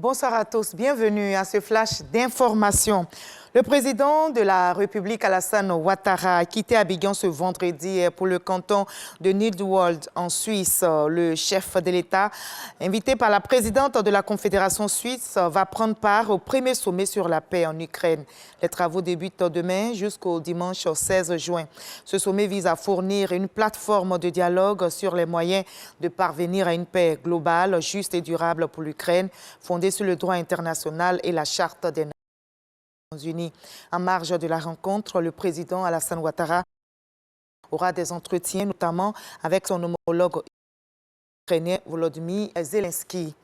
Bonsoir à tous, bienvenue à ce flash d'information. Le président de la République, Alassane Ouattara, a quitté Abidjan ce vendredi pour le canton de Nidwald en Suisse. Le chef de l'État, invité par la présidente de la Confédération suisse, va prendre part au premier sommet sur la paix en Ukraine. Les travaux débutent demain jusqu'au dimanche 16 juin. Ce sommet vise à fournir une plateforme de dialogue sur les moyens de parvenir à une paix globale, juste et durable pour l'Ukraine, fondée sur le droit international et la Charte des Nations Unies. En marge de la rencontre, le président Alassane Ouattara aura des entretiens, notamment avec son homologue ukrainien Volodymyr Zelensky.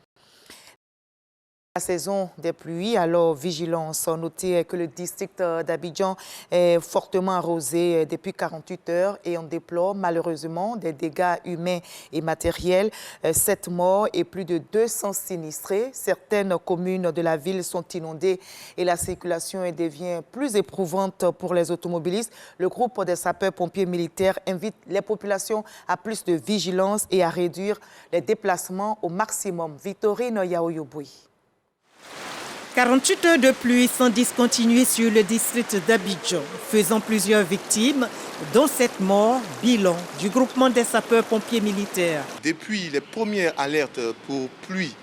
La saison des pluies, alors vigilance. Notez que le district d'Abidjan est fortement arrosé depuis 48 heures et on déplore malheureusement des dégâts humains et matériels. 7 morts et plus de 200 sinistrés. Certaines communes de la ville sont inondées et la circulation devient plus éprouvante pour les automobilistes. Le groupe des sapeurs-pompiers militaires invite les populations à plus de vigilance et à réduire les déplacements au maximum. Victorine Yaoyoboui. 48 heures de pluie sans discontinuer sur le district d'Abidjan, faisant plusieurs victimes, dont 7 morts, bilan du groupement des sapeurs-pompiers militaires. Depuis les premières alertes pour pluie,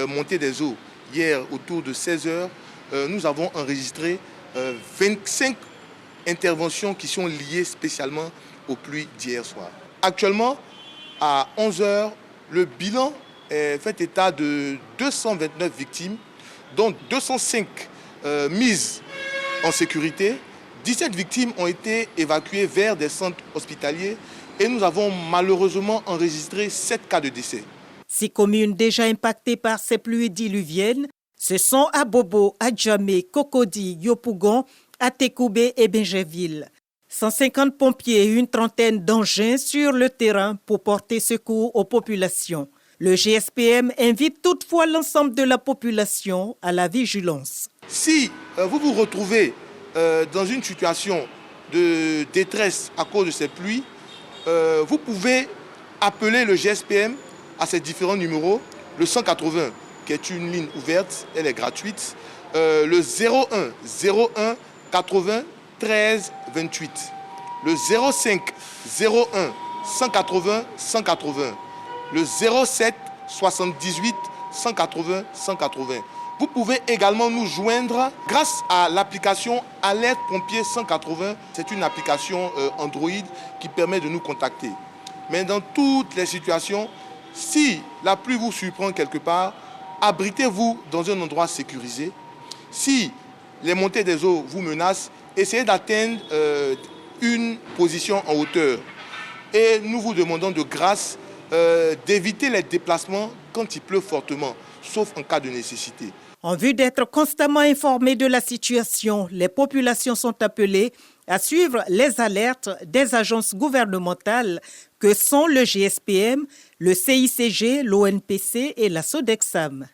montée des eaux, hier autour de 16 heures, nous avons enregistré 25 interventions qui sont liées spécialement aux pluies d'hier soir. Actuellement, à 11 heures, le bilan fait état de 229 victimes, dont 205 mises en sécurité. 17 victimes ont été évacuées vers des centres hospitaliers et nous avons malheureusement enregistré 7 cas de décès. 6 communes déjà impactées par ces pluies diluviennes, ce sont Abobo, Adjamé, Cocody, Yopougon, Atekoubé et Benjéville. 150 pompiers et une trentaine d'engins sur le terrain pour porter secours aux populations. Le GSPM invite toutefois l'ensemble de la population à la vigilance. Si vous vous retrouvez dans une situation de détresse à cause de ces pluies, vous pouvez appeler le GSPM à ces différents numéros. Le 180, qui est une ligne ouverte, elle est gratuite. Le 01 01 80 13 28. Le 05 01 180 180. Le 07 78 180 180. Vous pouvez également nous joindre grâce à l'application Alerte Pompier 180. C'est une application Android qui permet de nous contacter. Mais dans toutes les situations, si la pluie vous surprend quelque part, abritez-vous dans un endroit sécurisé. Si les montées des eaux vous menacent, essayez d'atteindre une position en hauteur. Et nous vous demandons de grâce d'éviter les déplacements quand il pleut fortement, sauf en cas de nécessité. En vue d'être constamment informés de la situation, les populations sont appelées à suivre les alertes des agences gouvernementales que sont le GSPM, le CICG, l'ONPC et la Sodexam.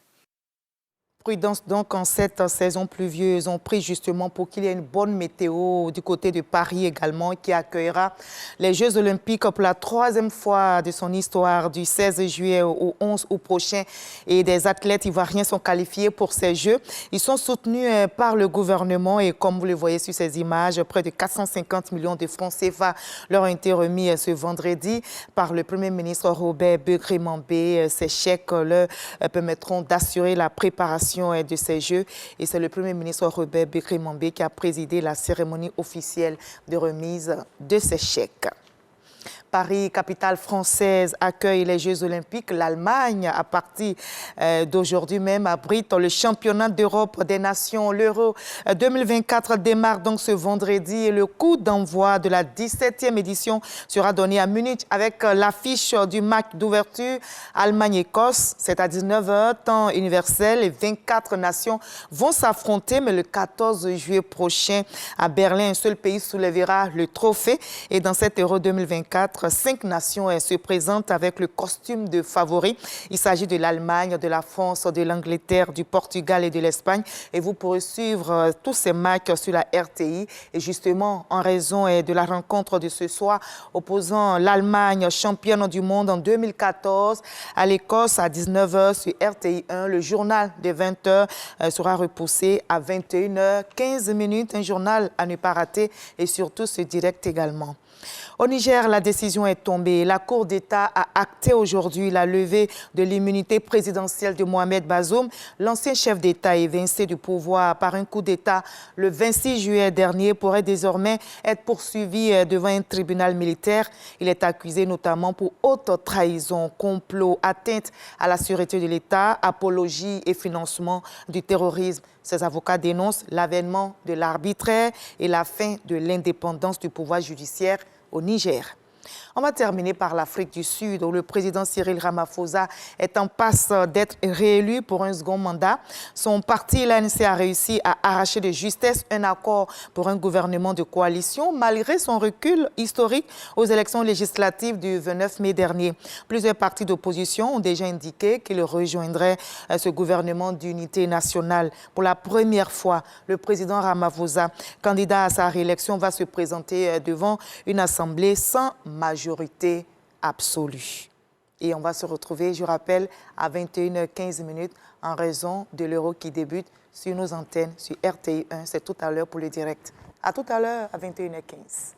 Prudence donc en cette saison pluvieuse. On prie justement pour qu'il y ait une bonne météo du côté de Paris également qui accueillera les Jeux Olympiques pour la 3e fois de son histoire du 16 juillet au 11 août prochain. Et des athlètes ivoiriens sont qualifiés pour ces Jeux. Ils sont soutenus par le gouvernement et comme vous le voyez sur ces images, près de 450 millions de francs CFA leur ont été remis ce vendredi par le Premier ministre Robert Begré-Mambé. Ces chèques leur permettront d'assurer la préparation de ces Jeux et c'est le Premier ministre Robert Begré-Mambé qui a présidé la cérémonie officielle de remise de ces chèques. Paris, capitale française, accueille les Jeux Olympiques. L'Allemagne, à partir d'aujourd'hui même, abrite le championnat d'Europe des nations. L'Euro 2024 démarre donc ce vendredi et le coup d'envoi de la 17e édition sera donné à Munich avec l'affiche du match d'ouverture Allemagne-Écosse. C'est à 19 h, temps universel. Les 24 nations vont s'affronter, mais le 14 juillet prochain à Berlin, un seul pays soulèvera le trophée. Et dans cet Euro 2024, rencontre, 5 nations se présentent avec le costume de favoris. Il s'agit de l'Allemagne, de la France, de l'Angleterre, du Portugal et de l'Espagne. Et vous pourrez suivre tous ces matchs sur la RTI. Et justement, en raison de la rencontre de ce soir opposant l'Allemagne, championne du monde en 2014, à l'Écosse à 19h sur RTI 1, le journal de 20h sera repoussé à 21h15. Un journal à ne pas rater et surtout ce direct également. Au Niger, la décision est tombée. La Cour d'État a acté aujourd'hui la levée de l'immunité présidentielle de Mohamed Bazoum. L'ancien chef d'État évincé du pouvoir par un coup d'État le 26 juillet dernier pourrait désormais être poursuivi devant un tribunal militaire. Il est accusé notamment pour haute trahison, complot, atteinte à la sûreté de l'État, apologie et financement du terrorisme. Ses avocats dénoncent l'avènement de l'arbitraire et la fin de l'indépendance du pouvoir judiciaire au Niger. On va terminer par l'Afrique du Sud, où le président Cyril Ramaphosa est en passe d'être réélu pour un second mandat. Son parti, l'ANC, a réussi à arracher de justesse un accord pour un gouvernement de coalition, malgré son recul historique aux élections législatives du 29 mai dernier. Plusieurs partis d'opposition ont déjà indiqué qu'ils rejoindraient ce gouvernement d'unité nationale. Pour la première fois, le président Ramaphosa, candidat à sa réélection, va se présenter devant une assemblée sans majorité absolue. Et on va se retrouver, je rappelle, à 21h15 en raison de l'Euro qui débute sur nos antennes, sur RTI 1. C'est tout à l'heure pour le direct. À tout à l'heure à 21h15.